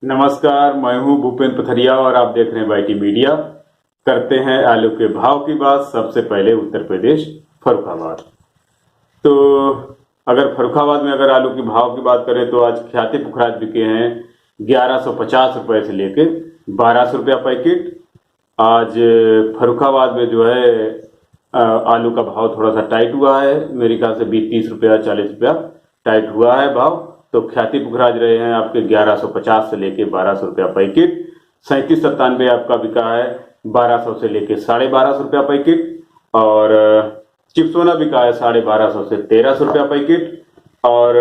नमस्कार, मैं हूं भूपेंद्र पथरिया और आप देख रहे हैं वाईटी मीडिया। करते हैं आलू के भाव की बात। सबसे पहले उत्तर प्रदेश फर्रुखाबाद। तो अगर फर्रुखाबाद में अगर आलू के भाव की बात करें तो आज ख्याति पुखराज बिके हैं 1150 रुपए से लेके 1200 रुपया पैकेट। आज फर्रुखाबाद में जो है आलू का भाव थोड़ा सा टाइट हुआ है, मेरे ख्याल से 20-30 रुपया 40 रुपया टाइट हुआ है भाव। तो ख्याति पुखराज रहे हैं आपके 1150 से लेके 1200 रुपया पैकेट। 3797 आपका बिका है 1200 से लेके 1250 रुपया पैकेट। और चिपसोना बिका है 1250 से 1300 रुपया पैकेट। और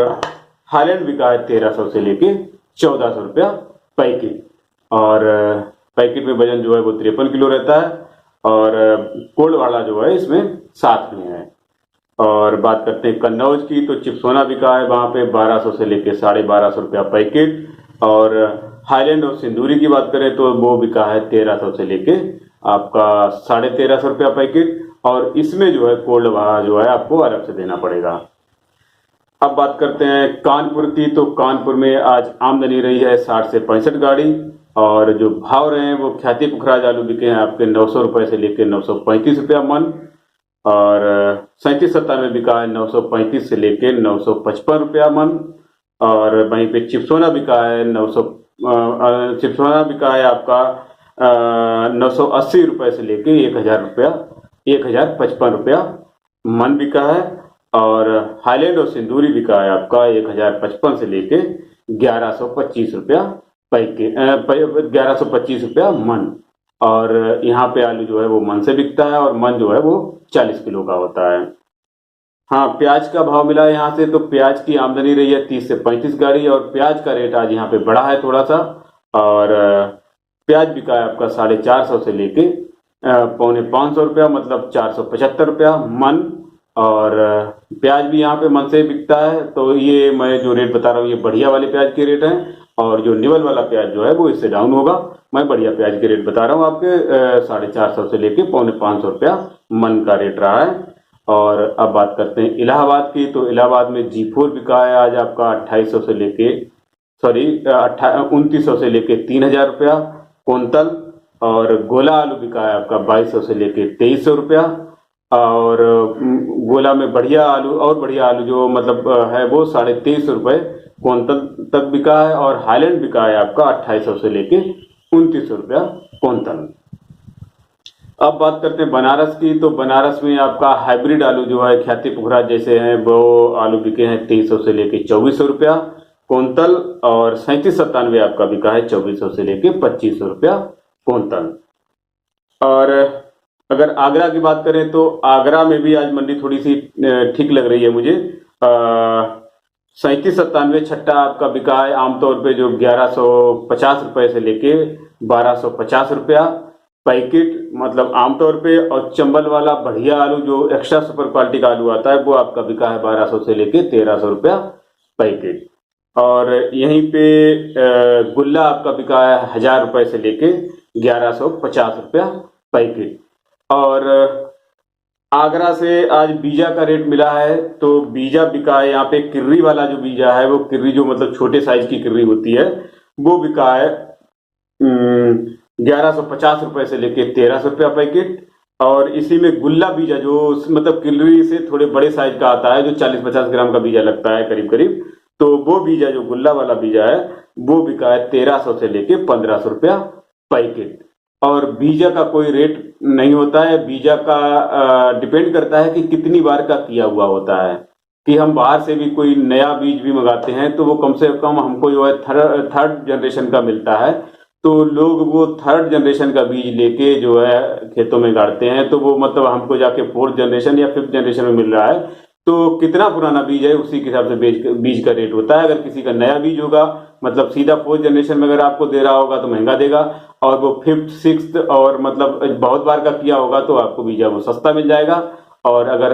हाईलैंड बिका है 1300 से लेके 1400 रुपया पैकेट। और पैकेट में वजन जो है वो 53 किलो रहता है और कोल्ड वाला जो है इसमें 7 में है। और बात करते हैं कन्नौज की, तो चिपसोना बिका है वहां पे 1200 से लेके 1250 रुपया पैकेट। और हाईलैंड और सिंदूरी की बात करें तो वो बिका है 1300 से लेके आपका 1350 रुपया पैकेट। और इसमें जो है कोल्ड वाला जो है आपको अलग से देना पड़ेगा। अब बात करते हैं कानपुर की, तो कानपुर में आज आमदनी रही है 60 से 65 गाड़ी। और जो भाव रहे हैं वो ख्याति पुखराज आलू बिके हैं आपके 900 रुपए से लेके 935 रुपया मन। और 3797 बिका है 935 से लेके 955 रुपया मन। और वहीं पे चिपसोना बिका है 900 चिपसोना बिका है आपका 980 रुपए से लेके 1000 रुपया 1055 रुपया मन बिका है। और हाईलैंड और सिंदूरी बिका है आपका 1055 से लेके 1125 रुपया पैकेट 1125 रुपया मन। और यहाँ पे आलू जो है वो मन से बिकता है और मन जो है वो 40 किलो का होता है। हाँ, प्याज का भाव मिला है यहाँ से, तो प्याज की आमदनी रही है 30 से 35 गाड़ी और प्याज का रेट आज यहाँ पे बढ़ा है थोड़ा सा। और प्याज बिका है आपका 450 से लेके 450 रुपया, मतलब 475 रुपया मन। और प्याज भी यहाँ पे मन से बिकता है। तो ये मैं जो रेट बता रहा हूँ ये बढ़िया वाले प्याज के रेट हैं। और जो निवल वाला प्याज जो है वो इससे डाउन होगा। मैं बढ़िया प्याज के रेट बता रहा हूँ आपके 450 से लेके 450 रुपया मन का रेट रहा है। और अब बात करते हैं इलाहाबाद की, तो इलाहाबाद में G4 बिका है आज आपका 2800 से लेके 2900 से लेके 3000 रुपया कुंतल। और गोला आलू बिका है आपका 2200 से लेके 2300 रुपया। और गोला में बढ़िया आलू जो मतलब है वो 2350 रुपये कुंतल तक बिका है। और हाईलैंड बिका है आपका 2800 से लेके 2900 रुपया कुंतल। अब बात करते हैं बनारस की, तो बनारस में आपका हाइब्रिड आलू जो है ख्याति पुखराज जैसे हैं वो आलू बिके हैं 2300 से लेके 2400 रुपया कुंतल। और 3797 आपका बिका है 2400 से लेके 2500 रुपया कुंतल। और अगर आगरा की बात करें तो आगरा में भी आज मंडी थोड़ी सी ठीक लग रही है मुझे। 3797 छट्टा आपका बिका है आमतौर पे जो 1150 रुपए से लेके 1250 रुपया पैकेट, मतलब आमतौर पे। और चंबल वाला बढ़िया आलू जो एक्स्ट्रा सुपर क्वालिटी का आलू आता है वो आपका बिका है 1200 से लेके 1300 रुपया पैकेट। और यहीं पे गुल्ला आपका बिका है 1000 रुपए से लेके 1150 रुपया पैकेट। और आगरा से आज बीजा का रेट मिला है, तो बीजा बिका है यहाँ पे किर्री वाला जो बीजा है वो किर्री जो मतलब छोटे साइज की किर्री होती है वो बिका है 1150 रुपए से लेके 1300 रुपया पैकेट। और इसी में गुल्ला बीजा जो मतलब किर्री से थोड़े बड़े साइज का आता है जो 40-50 ग्राम का बीजा लगता है करीब करीब, तो वो बीजा जो गुल्ला वाला बीजा है वो बिका है 1300 से लेके 1500 रुपया पैकेट। और बीजा का कोई रेट नहीं होता है, बीजा का डिपेंड करता है कि कितनी बार का किया हुआ होता है। कि हम बाहर से भी कोई नया बीज भी मंगाते हैं तो वो कम से कम हमको जो है थर्ड जनरेशन का मिलता है। तो लोग वो थर्ड जनरेशन का बीज लेके जो है खेतों में गाड़ते हैं, तो वो मतलब हमको जाके 4th जनरेशन या 5th जनरेशन में मिल रहा है। तो कितना पुराना बीज है उसी के हिसाब से बीज का रेट होता है। अगर किसी का नया बीज होगा मतलब सीधा 4th जनरेशन में अगर आपको दे रहा होगा तो महंगा देगा, और वो 5th 6th और मतलब बहुत बार का किया होगा तो आपको बीजा वो सस्ता मिल जाएगा। और अगर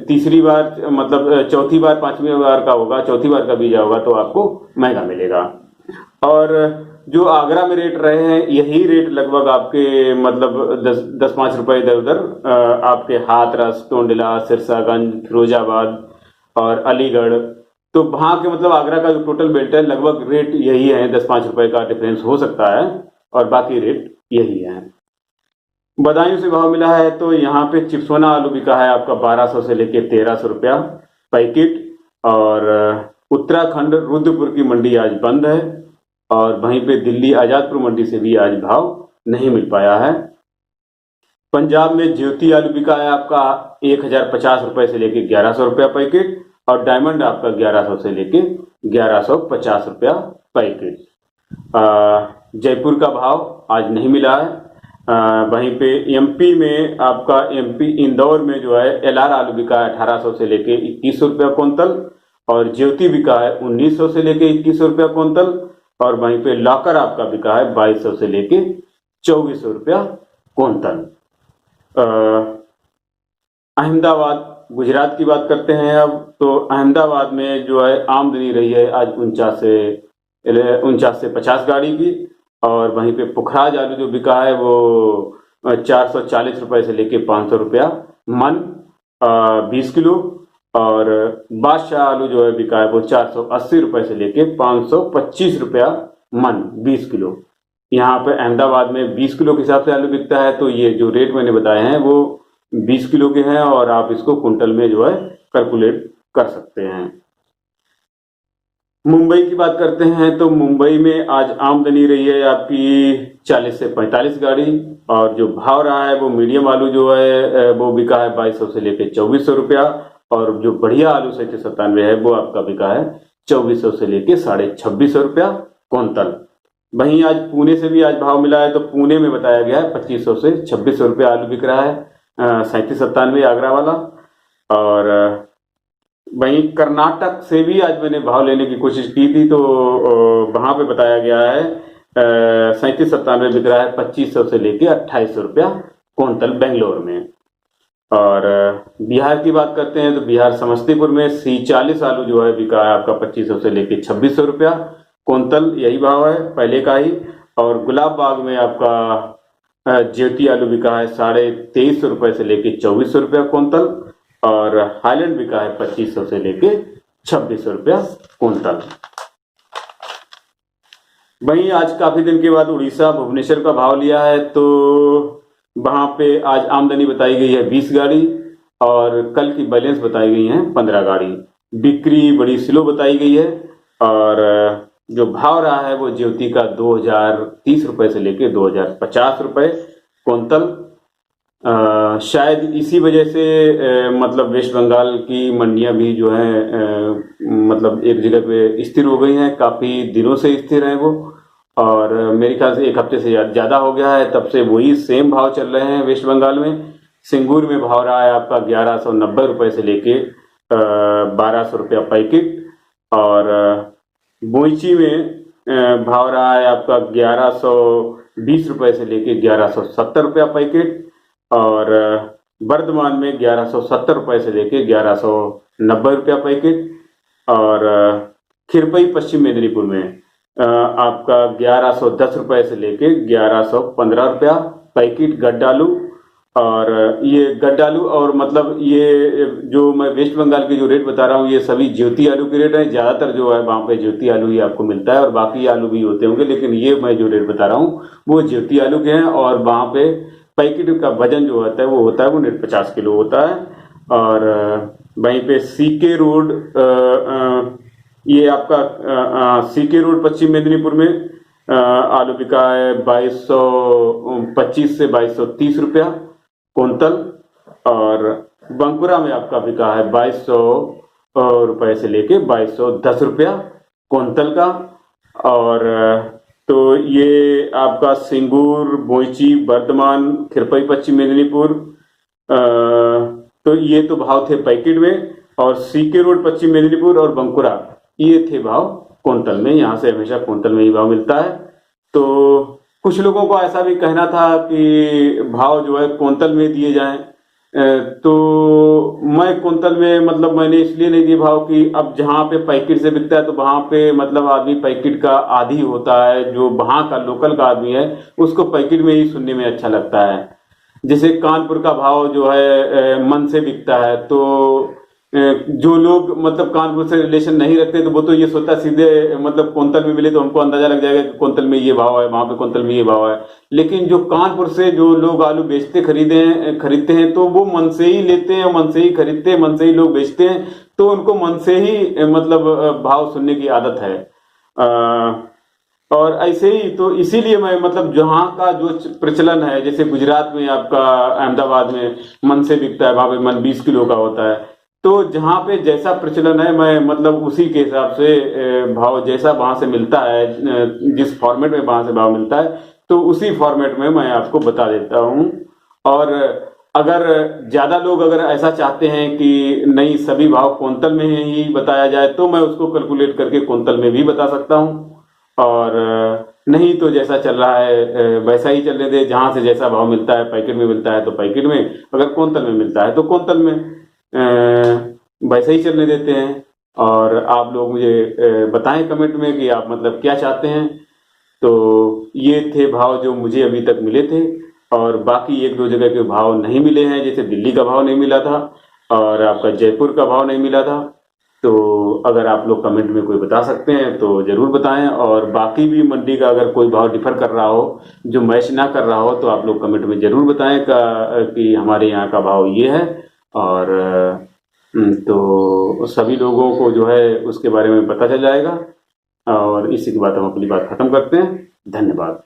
तीसरी बार मतलब चौथी बार 5वीं बार का होगा, चौथी बार का बीजा होगा तो आपको महंगा मिलेगा। और जो आगरा में रेट रहे हैं यही रेट लगभग आपके मतलब 10-5 रुपए इधर उधर आपके हाथरस, टोंडला, सिरसागंज, फिरोजाबाद और अलीगढ़ तो वहां के मतलब आगरा का जो टोटल बेल्ट है लगभग रेट यही है, 10-5 रुपए का डिफरेंस हो सकता है और बाकी रेट यही है। बदायूं से भाव मिला है तो यहाँ पे चिप्सोना आलू बिका है आपका 1200 से लेके 1300 रुपया पैकेट। और उत्तराखंड रुद्रपुर की मंडी आज बंद है और वहीं पे दिल्ली आजादपुर मंडी से भी आज भाव नहीं मिल पाया है। पंजाब में ज्योति आलू बिका है आपका 1050 रुपए से लेके 1100 रुपया पैकेट और डायमंड आपका 1100 से लेके 1150 रुपया पैकेट। जयपुर का भाव आज नहीं मिला है। वहीं पे एमपी में आपका एमपी इंदौर में जो है एलआर आलू बिका है 1800 से लेके 2100 रुपया क्विंटल और ज्योति बिका है 1900 से लेके 2100 रुपया क्विंटल और वहीं पे लॉकर आपका बिका है 2200 से लेके 2400 रुपया क्विंटल। अहमदाबाद गुजरात की बात करते हैं अब, तो अहमदाबाद में जो है आमदनी रही है आज 49 से 50 गाड़ी की और वहीं पे पुखराज आलू जो बिका है वो 440 रुपए से लेके 500 रुपया मन 20 किलो और बादशाह आलू जो है बिका है वो 480 रुपए से लेके 525 रुपया मन 20 किलो। यहाँ पे अहमदाबाद में 20 किलो के हिसाब से आलू बिकता है, तो ये जो रेट मैंने बताए हैं वो 20 किलो के हैं और आप इसको कुंटल में जो है कैलकुलेट कर सकते हैं। मुंबई की बात करते हैं तो मुंबई में आज आमदनी रही है आपकी 40 से 45 गाड़ी और जो भाव रहा है वो मीडियम आलू जो है वो बिका है 2200 से लेके 2400 रुपया और जो बढ़िया आलू 97 है वो आपका बिका है 2400 से लेके 2650 रुपया क्विंटल। वहीं आज पुणे से भी आज भाव मिला है तो पुणे में बताया गया है 2500 से 2600 रुपया आलू बिक रहा है 3797 आगरा वाला। और वहीं कर्नाटक से भी आज मैंने भाव लेने की कोशिश की थी तो वहां पे बताया गया है 3797 बिक रहा है 2500 से लेके 2800 रुपया क्विंटल बेंगलोर में। और बिहार की बात करते हैं तो बिहार समस्तीपुर में C40 आलू जो है बिका है आपका 2500 से लेके 2600 रुपया क्विंटल, यही भाव है पहले का ही। और गुलाब बाग में आपका ज्योति आलू बिका है 2350 रुपए से लेके 2400 रुपया क्विंटल और हाईलैंड बिका है 2500 से लेके 2600 रुपया क्विंटल। वहीं आज काफी दिन के बाद उड़ीसा भुवनेश्वर का भाव लिया है तो वहां पे आज आमदनी बताई गई है 20 गाड़ी और कल की बैलेंस बताई गई है 15 गाड़ी। बिक्री बड़ी स्लो बताई गई है और जो भाव रहा है वो ज्योति का 2030 रुपए से लेके 2050 रुपए क्विंटल। शायद इसी वजह से मतलब वेस्ट बंगाल की मंडियां भी जो है मतलब एक जगह पे स्थिर हो गई हैं, काफी दिनों से स्थिर है वो और मेरे ख्याल से एक हफ्ते से ज्यादा हो गया है, तब से वही सेम भाव चल रहे हैं वेस्ट बंगाल में। सिंगूर में भाव रहा है आपका 1190 रुपए से लेके 1200 रुपया पैकेट और बोईची में भाव रहा है आपका 1120 रुपए से लेके 1170 रुपया पैकेट और वर्धमान में 1170 रुपए से लेके 1190 रुपया पैकेट और खिरपई पश्चिम मेदिनीपुर में आपका 1110 रुपए से लेके 1115 रुपया पैकेट गड्डालू। और ये गड्डालू और मतलब ये जो मैं वेस्ट बंगाल के जो रेट बता रहा हूँ ये सभी ज्योति आलू के रेट हैं। ज्यादातर जो है वहां पे ज्योति आलू ही आपको मिलता है और बाकी आलू भी होते होंगे, लेकिन ये मैं जो रेट बता रहा हूँ वो ज्योति आलू के हैं और वहां पे पैकेट का वजन जो होता है वो 50 किलो होता है। और वहीं पे सीके रोड ये आपका सीके रोड पश्चिम मेदिनीपुर में आलू बिका है 2225 से 2230 रुपया क्विंटल और बंकुरा में आपका बिका है 2200 रुपए से लेके 2210 रुपया क्विंटल का। और तो ये आपका सिंगूर, बोईची, वर्धमान, खिरपई पश्चिम मेदिनीपुर तो ये तो भाव थे पैकेट में और सीके रोड पश्चिम मेदिनीपुर और बंकुरा ये थे भाव क्विंटल में। यहाँ से हमेशा क्विंटल में ही भाव मिलता है। तो कुछ लोगों को ऐसा भी कहना था कि भाव जो है क्विंटल में दिए जाएं, तो मैं क्विंटल में मतलब मैंने इसलिए नहीं दिए भाव कि अब जहाँ पे पैकेट से बिकता है तो वहां पे मतलब आदमी पैकेट का आदी होता है, जो वहां का लोकल का आदमी है उसको पैकेट में ही सुनने में अच्छा लगता है। जैसे कानपुर का भाव जो है मन से बिकता है तो जो लोग मतलब कानपुर से रिलेशन नहीं रखते तो वो तो ये सोचता सीधे मतलब कुंतल में मिले तो हमको अंदाजा लग जाएगा कि कुंतल में ये भाव है, वहां पे कुंतल में ये भाव है। लेकिन जो कानपुर से जो लोग आलू खरीदते हैं तो वो मन से ही लेते हैं, मन से ही खरीदते हैं, मन से ही लोग बेचते हैं, तो उनको मन से ही मतलब भाव सुनने की आदत है। और ऐसे ही तो इसीलिए मैं मतलब जहाँ का जो प्रचलन है, जैसे गुजरात में आपका अहमदाबाद में मन से बिकता है, वहां पे मन 20 किलो का होता है। तो जहाँ पे जैसा प्रचलन है मैं मतलब उसी के हिसाब से भाव जैसा वहां से मिलता है, जिस फॉर्मेट में वहां से भाव मिलता है तो उसी फॉर्मेट में मैं आपको बता देता हूँ। और अगर ज्यादा लोग अगर ऐसा चाहते हैं कि नहीं सभी भाव कुंतल में ही बताया जाए तो मैं उसको कैलकुलेट करके कुंतल में भी बता सकता हूँ। और नहीं तो जैसा चल रहा है वैसा ही चलने दे, जहां से जैसा भाव मिलता है, पैकेट में मिलता है तो पैकेट में, अगर कुंतल में मिलता है तो कुंतल में वैसा ही चलने देते हैं। और आप लोग मुझे बताएं कमेंट में कि आप मतलब क्या चाहते हैं। तो ये थे भाव जो मुझे अभी तक मिले थे, और बाकी एक दो जगह के भाव नहीं मिले हैं, जैसे दिल्ली का भाव नहीं मिला था और आपका जयपुर का भाव नहीं मिला था। तो अगर आप लोग कमेंट में कोई बता सकते हैं तो जरूर बताएं। और बाकी भी मंडी का अगर कोई भाव डिफर कर रहा हो, जो मैच ना कर रहा हो, तो आप लोग कमेंट में जरूर बताएं कि हमारे यहाँ का भाव ये है। और तो सभी लोगों को जो है उसके बारे में पता चल जाएगा। और इसी के बाद हम अपनी बात खत्म करते हैं। धन्यवाद।